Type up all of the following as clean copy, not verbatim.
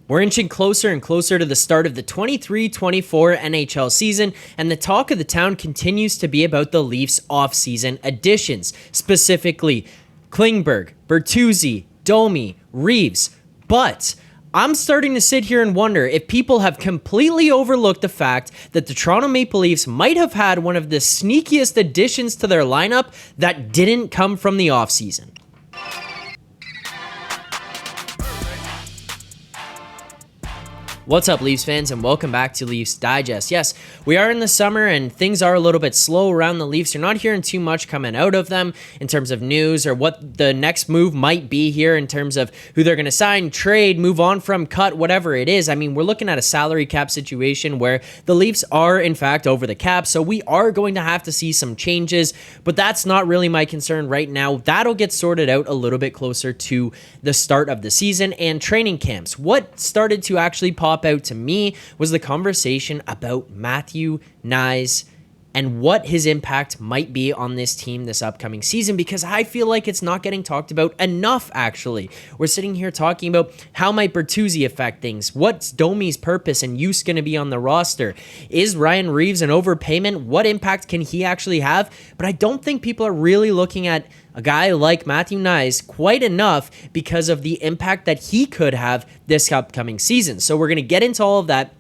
We're inching closer and closer to the start of the 23-24 NHL season, and the talk of the town continues to be about the Leafs off-season additions, specifically Klingberg, Bertuzzi, Domi, Reeves. But I'm starting to sit here and wonder if people have completely overlooked the fact that the Toronto Maple Leafs might have had one of the sneakiest additions to their lineup that didn't come from the offseason. What's up, Leafs fans, and welcome back to Leafs Digest. Yes, we are in the summer and things are a little bit slow around the Leafs. You're not hearing too much coming out of them in terms of news or what the next move might be here in terms of who they're going to sign, trade, move on from, cut, whatever it is. I mean, we're looking at a salary cap situation where the Leafs are, in fact, over the cap, so we are going to have to see some changes, but that's not really my concern right now. That'll get sorted out a little bit closer to the start of the season and training camps. What started to actually pop out to me was the conversation about Matthew Knies and what his impact might be on this team this upcoming season, because I feel like it's not getting talked about enough, actually. We're sitting here talking about how might Bertuzzi affect things? What's Domi's purpose and use going to be on the roster? Is Ryan Reeves an overpayment? What impact can he actually have? But I don't think people are really looking at a guy like Matthew Knies quite enough because of the impact that he could have this upcoming season. So we're going to get into all of that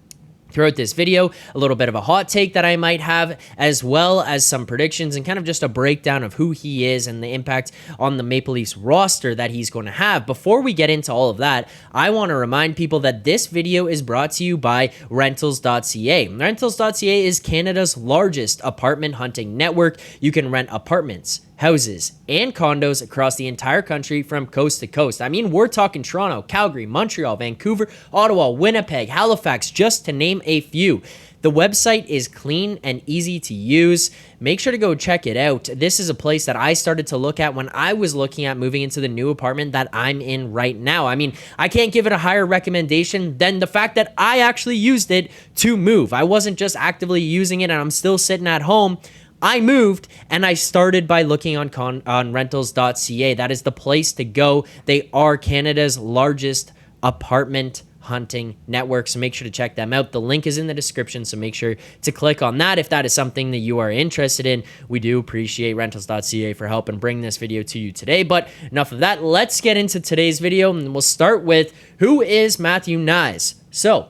throughout this video, a little bit of a hot take that I might have, as well as some predictions and kind of just a breakdown of who he is and the impact on the Maple Leafs roster that he's going to have. Before we get into all of that, I want to remind people that this video is brought to you by rentals.ca. Rentals.ca is Canada's largest apartment hunting network. You can rent apartments, houses, and condos across the entire country from coast to coast. I mean, we're talking Toronto, Calgary, Montreal, Vancouver, Ottawa, Winnipeg, Halifax, just to name a few. The website is clean and easy to use. Make sure to go check it out. This is a place that I started to look at when I was looking at moving into the new apartment that I'm in right now. I mean, I can't give it a higher recommendation than the fact that I actually used it to move. I wasn't just actively using it and I'm still sitting at home. I moved and I started by looking on rentals.ca. That is the place to go. They are Canada's largest apartment hunting network, so make sure to check them out. The link is in the description, so make sure to click on that if that is something that you are interested in. We do appreciate rentals.ca for helping bring this video to you today, but enough of that. Let's get into today's video, and we'll start with who is Matthew Knies. So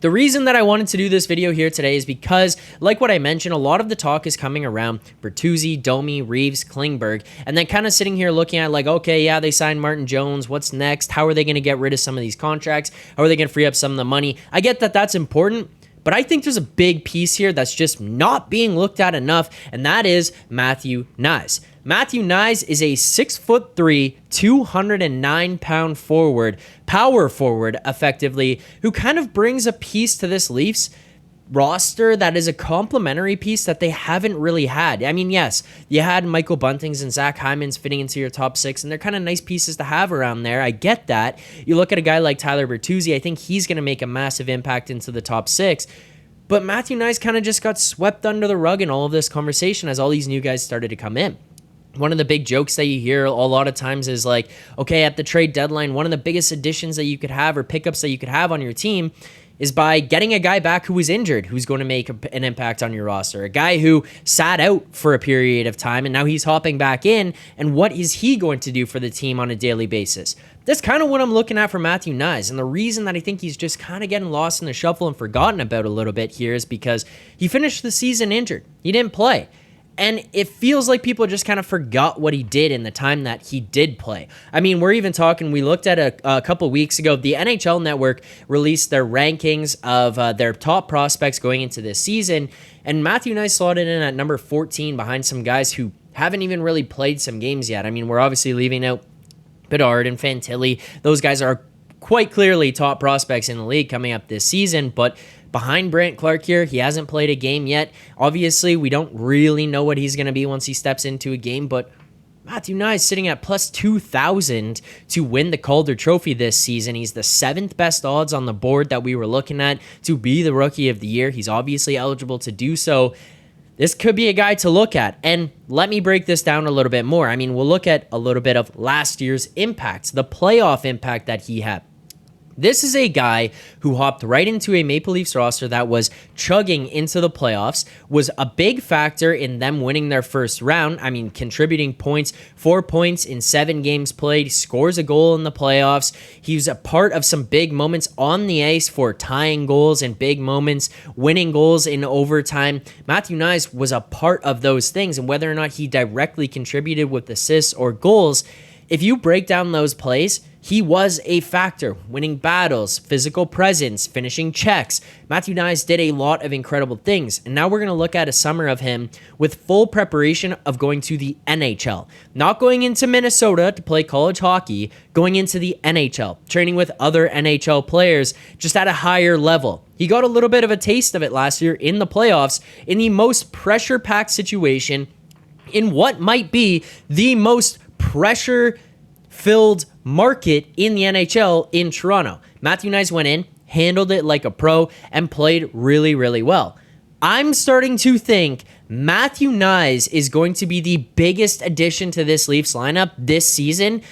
the reason that I wanted to do this video here today is because, like what I mentioned, a lot of the talk is coming around Bertuzzi, Domi, Reeves, Klingberg, and then kind of sitting here looking at like, okay, yeah, they signed Martin Jones. What's next? How are they going to get rid of some of these contracts? How are they going to free up some of the money? I get that that's important, but I think there's a big piece here that's just not being looked at enough, and that is Matthew Knies. Matthew Knies is a 6'3", 209-pound forward, power forward, effectively, who kind of brings a piece to this Leafs roster that is a complementary piece that they haven't really had. I mean, yes, you had Michael Buntings and Zach Hyman's fitting into your top six, and they're kind of nice pieces to have around there. I get that. You look at a guy like Tyler Bertuzzi, I think he's going to make a massive impact into the top six. But Matthew Knies kind of just got swept under the rug in all of this conversation as all these new guys started to come in. One of the big jokes that you hear a lot of times is like, okay, at the trade deadline, one of the biggest additions that you could have or pickups that you could have on your team is by getting a guy back who was injured, who's going to make an impact on your roster, a guy who sat out for a period of time and now he's hopping back in, and what is he going to do for the team on a daily basis? That's kind of what I'm looking at for Matthew Knies, and the reason that I think he's just kind of getting lost in the shuffle and forgotten about a little bit here is because he finished the season injured. He didn't play. And it feels like people just kind of forgot what he did in the time that he did play. I mean, we're even talking, we looked at a couple weeks ago, the NHL Network released their rankings of their top prospects going into this season, and Matthew Knies slotted in at number 14 behind some guys who haven't even really played some games yet. I mean, we're obviously leaving out Bedard and Fantilli. Those guys are quite clearly top prospects in the league coming up this season, but behind Brandt Clark here, he hasn't played a game yet. Obviously, we don't really know what he's going to be once he steps into a game, but Matthew Knies sitting at plus 2,000 to win the Calder Trophy this season. He's the 7th best odds on the board that we were looking at to be the Rookie of the Year. He's obviously eligible to do so. This could be a guy to look at. And let me break this down a little bit more. I mean, we'll look at a little bit of last year's impact, the playoff impact that he had. This is a guy who hopped right into a Maple Leafs roster that was chugging into the playoffs, was a big factor in them winning their first round. I mean, contributing points, 4 points in 7 games played, scores a goal in the playoffs. He was a part of some big moments on the ice for tying goals and big moments, winning goals in overtime. Matthew Knies was a part of those things, and whether or not he directly contributed with assists or goals, if you break down those plays, he was a factor, winning battles, physical presence, finishing checks. Matthew Knies did a lot of incredible things, and now we're going to look at a summer of him with full preparation of going to the NHL. Not going into Minnesota to play college hockey, going into the NHL, training with other NHL players just at a higher level. He got a little bit of a taste of it last year in the playoffs in the most pressure-packed situation in what might be the most pressure-filled market in the NHL in Toronto. Matthew Knies went in, handled it like a pro, and played really, really well. I'm starting to think Matthew Knies is going to be the biggest addition to this Leafs lineup this season.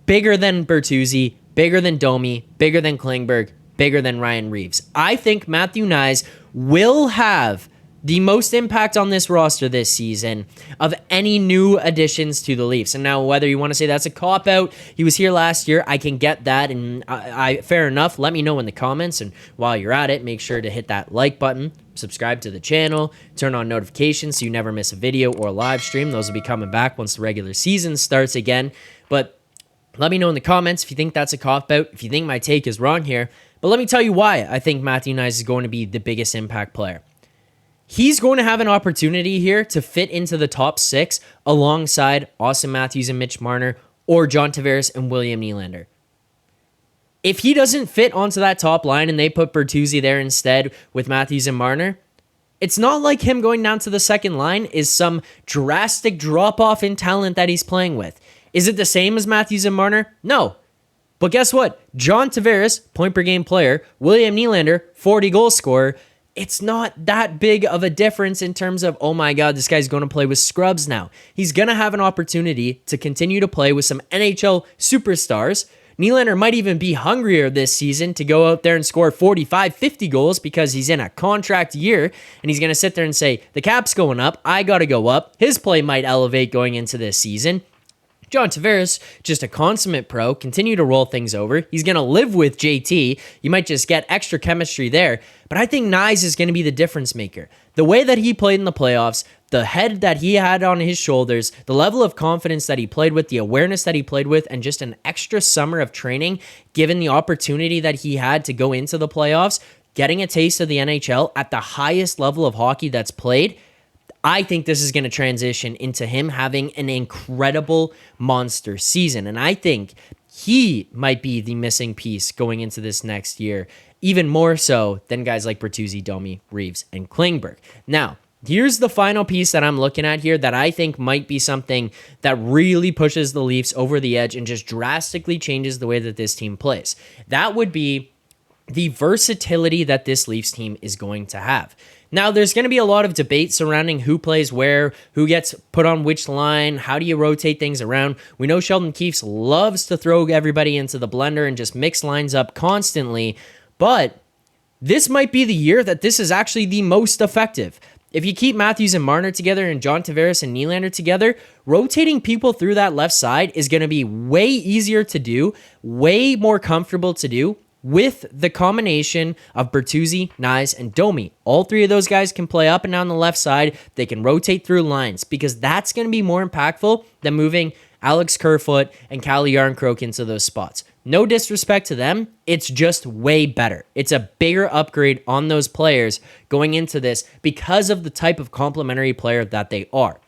Bigger than Bertuzzi, bigger than Domi, bigger than Klingberg, bigger than Ryan Reeves. I think Matthew Knies will have the most impact on this roster this season of any new additions to the Leafs. And now, whether you want to say that's a cop-out, he was here last year, I can get that, and I fair enough. Let me know in the comments, and while you're at it, make sure to hit that like button, subscribe to the channel, turn on notifications so you never miss a video or a live stream. Those will be coming back once the regular season starts again. But let me know in the comments if you think that's a cop-out, if you think my take is wrong here. But let me tell you why I think Matthew Knies is going to be the biggest impact player. He's going to have an opportunity here to fit into the top 6 alongside Austin Matthews and Mitch Marner, or John Tavares and William Nylander. If he doesn't fit onto that top line and they put Bertuzzi there instead with Matthews and Marner, it's not like him going down to the second line is some drastic drop-off in talent that he's playing with. Is it the same as Matthews and Marner? No. But guess what? John Tavares, point-per-game player, William Nylander, 40-goal scorer, it's not that big of a difference in terms of, oh my God, this guy's going to play with scrubs now. He's going to have an opportunity to continue to play with some NHL superstars. Nylander might even be hungrier this season to go out there and score 45, 50 goals because he's in a contract year, and he's going to sit there and say, the cap's going up, I got to go up. His play might elevate going into this season. John Tavares, just a consummate pro, continue to roll things over. He's going to live with JT. You might just get extra chemistry there. But I think Knies is going to be the difference maker. The way that he played in the playoffs, the head that he had on his shoulders, the level of confidence that he played with, the awareness that he played with, and just an extra summer of training, given the opportunity that he had to go into the playoffs, getting a taste of the NHL at the highest level of hockey that's played, I think this is going to transition into him having an incredible monster season. And I think he might be the missing piece going into this next year, even more so than guys like Bertuzzi, Domi, Reeves, and Klingberg. Now, here's the final piece that I'm looking at here that I think might be something that really pushes the Leafs over the edge and just drastically changes the way that this team plays. That would be the versatility that this Leafs team is going to have. Now, there's going to be a lot of debate surrounding who plays where, who gets put on which line, how do you rotate things around. We know Sheldon Keefe loves to throw everybody into the blender and just mix lines up constantly, but this might be the year that this is actually the most effective. If you keep Matthews and Marner together and John Tavares and Nylander together, rotating people through that left side is going to be way easier to do, way more comfortable to do, with the combination of Bertuzzi, Knies, and Domi. All three of those guys can play up and down the left side. They can rotate through lines because that's going to be more impactful than moving Alex Kerfoot and Calle Yarncroke into those spots. No disrespect to them, it's just way better. It's a bigger upgrade on those players going into this because of the type of complementary player that they are.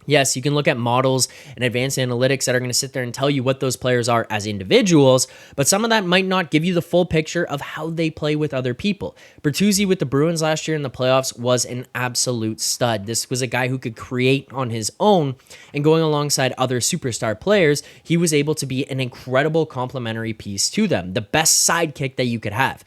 Yes, you can look at models and advanced analytics that are going to sit there and tell you what those players are as individuals, but some of that might not give you the full picture of how they play with other people. Bertuzzi with the Bruins last year in the playoffs was an absolute stud. This was a guy who could create on his own, and going alongside other superstar players, he was able to be an incredible complementary piece to them, the best sidekick that you could have.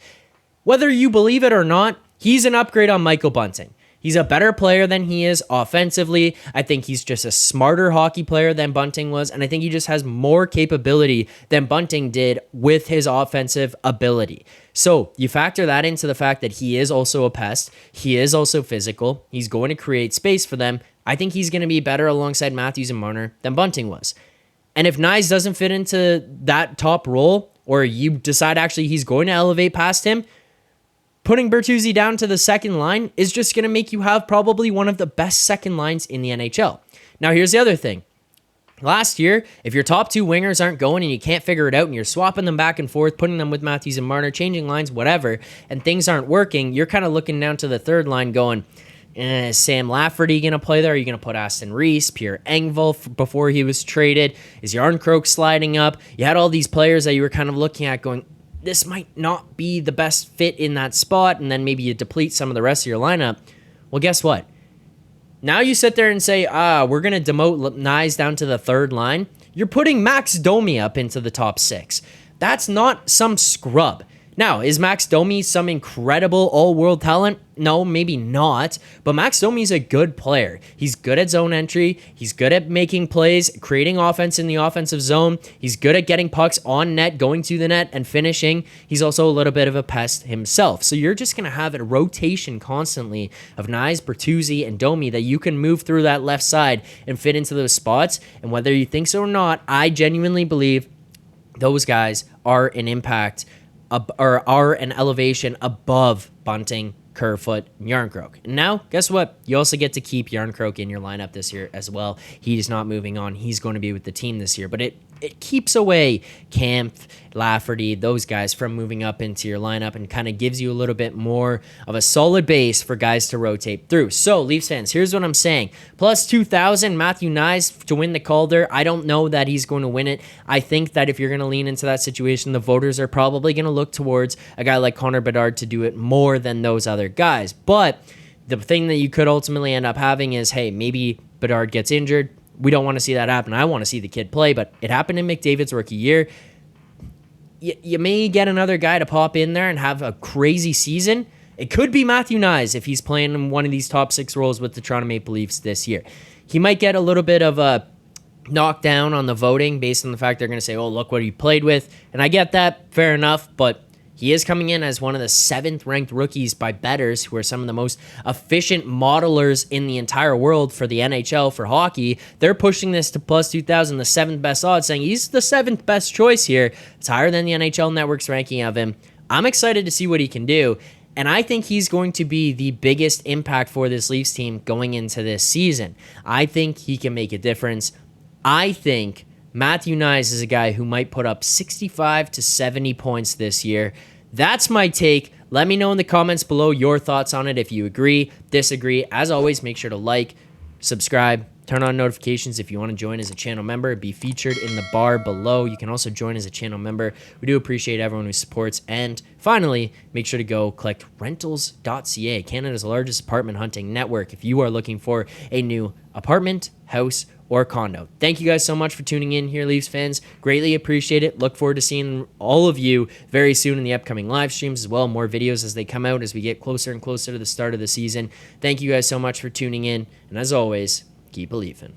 Whether you believe it or not, he's an upgrade on Michael Bunting. He's a better player than he is offensively. I think he's just a smarter hockey player than Bunting was, and I think he just has more capability than Bunting did with his offensive ability. So you factor that into the fact that he is also a pest. He is also physical. He's going to create space for them. I think he's going to be better alongside Matthews and Marner than Bunting was. And if Knies doesn't fit into that top role, or you decide actually he's going to elevate past him, putting Bertuzzi down to the second line is just going to make you have probably one of the best second lines in the NHL. Now, here's the other thing. Last year, if your top two wingers aren't going and you can't figure it out and you're swapping them back and forth, putting them with Matthews and Marner, changing lines, whatever, and things aren't working, you're kind of looking down to the third line going, is Sam Lafferty going to play there? Are you going to put Aston Reese, Pierre Engvall before he was traded? Is Yarncroke sliding up? You had all these players that you were kind of looking at going, this might not be the best fit in that spot, and then maybe you deplete some of the rest of your lineup. Well, guess what? Now you sit there and say, we're going to demote Knies down to the third line. You're putting Max Domi up into the top six. That's not some scrub. Now, is Max Domi some incredible all-world talent? No, maybe not. But Max Domi is a good player. He's good at zone entry. He's good at making plays, creating offense in the offensive zone. He's good at getting pucks on net, going to the net, and finishing. He's also a little bit of a pest himself. So you're just going to have a rotation constantly of Knies, Bertuzzi, and Domi that you can move through that left side and fit into those spots. And whether you think so or not, I genuinely believe those guys are an impact or are an elevation above Bunting, Kerfoot, and Yarncroke. And now, guess what? You also get to keep Yarncroke in your lineup this year as well. He's not moving on. He's going to be with the team this year. But it keeps away Kampf, Lafferty, those guys from moving up into your lineup and kind of gives you a little bit more of a solid base for guys to rotate through. So, Leafs fans, here's what I'm saying. Plus 2,000, Matthew Knies to win the Calder. I don't know that he's going to win it. I think that if you're going to lean into that situation, the voters are probably going to look towards a guy like Connor Bedard to do it more than those other guys. But the thing that you could ultimately end up having is, hey, maybe Bedard gets injured. We don't want to see that happen. I want to see the kid play, but it happened in McDavid's rookie year. You may get another guy to pop in there and have a crazy season. It could be Matthew Knies if he's playing in one of these top six roles with the Toronto Maple Leafs this year. He might get a little bit of a knockdown on the voting based on the fact they're going to say, oh, look what he played with. And I get that, fair enough, but he is coming in as one of the 7th-ranked rookies by bettors, who are some of the most efficient modelers in the entire world for the NHL for hockey. They're pushing this to plus 2,000, the 7th best odds, saying he's the 7th best choice here. It's higher than the NHL Network's ranking of him. I'm excited to see what he can do, and I think he's going to be the biggest impact for this Leafs team going into this season. I think he can make a difference. I think Matthew Knies is a guy who might put up 65 to 70 points this year. That's my take. Let me know in the comments below your thoughts on it if you agree, disagree. As always, make sure to like, subscribe, turn on notifications if you want to join as a channel member. Be featured in the bar below. You can also join as a channel member. We do appreciate everyone who supports. And finally, make sure to go click rentals.ca, Canada's largest apartment hunting network, if you are looking for a new apartment, house, or condo. Thank you guys so much for tuning in here, Leafs fans. Greatly appreciate it. Look forward to seeing all of you very soon in the upcoming live streams as well. More videos as they come out as we get closer and closer to the start of the season. Thank you guys so much for tuning in. And as always, keep believing.